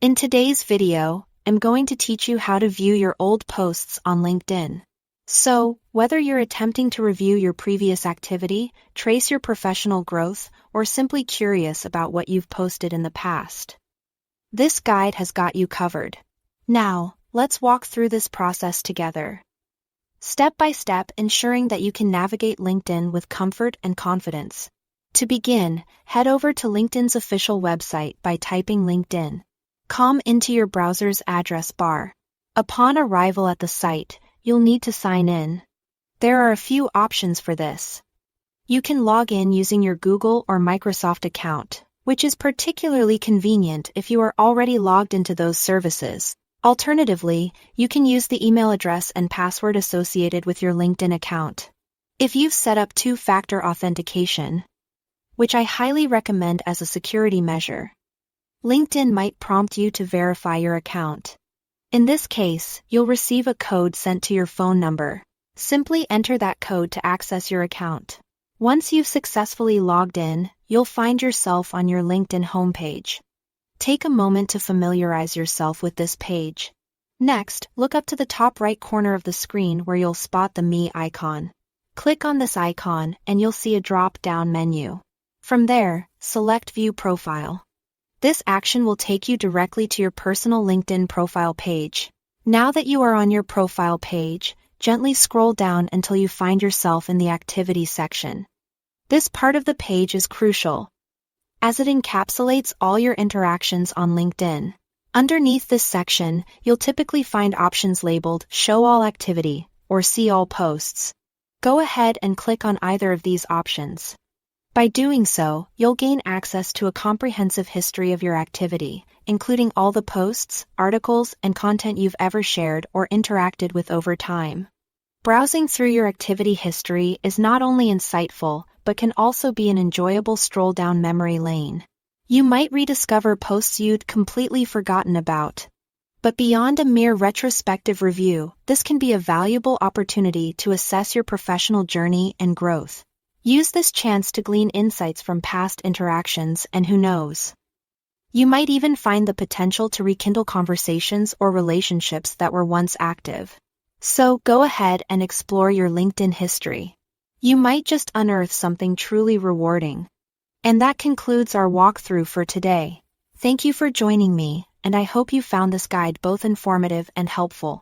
In today's video, I'm going to teach you how to view your old posts on LinkedIn. So, whether you're attempting to review your previous activity, trace your professional growth, or simply curious about what you've posted in the past, this guide has got you covered. Now, let's walk through this process together, step by step, ensuring that you can navigate LinkedIn with comfort and confidence. To begin, head over to LinkedIn's official website by typing LinkedIn.com into your browser's address bar. Upon arrival at the site, you'll need to sign in. There are a few options for this. You can log in using your Google or Microsoft account, which is particularly convenient if you are already logged into those services. Alternatively, you can use the email address and password associated with your LinkedIn account. If you've set up two-factor authentication, which I highly recommend as a security measure, LinkedIn might prompt you to verify your account. In this case, you'll receive a code sent to your phone number. Simply enter that code to access your account. Once you've successfully logged in, you'll find yourself on your LinkedIn homepage. Take a moment to familiarize yourself with this page. Next, look up to the top right corner of the screen where you'll spot the Me icon. Click on this icon and you'll see a drop-down menu. From there, select View Profile. This action will take you directly to your personal LinkedIn profile page. Now that you are on your profile page, gently scroll down until you find yourself in the Activities section. This part of the page is crucial, as it encapsulates all your interactions on LinkedIn. Underneath this section, you'll typically find options labeled Show All Activity or See All Posts. Go ahead and click on either of these options. By doing so, you'll gain access to a comprehensive history of your activity, including all the posts, articles, and content you've ever shared or interacted with over time. Browsing through your activity history is not only insightful, but can also be an enjoyable stroll down memory lane. You might rediscover posts you'd completely forgotten about. But beyond a mere retrospective review, this can be a valuable opportunity to assess your professional journey and growth. Use this chance to glean insights from past interactions, and who knows, you might even find the potential to rekindle conversations or relationships that were once active. So go ahead and explore your LinkedIn history. You might just unearth something truly rewarding. And that concludes our walkthrough for today. Thank you for joining me, and I hope you found this guide both informative and helpful.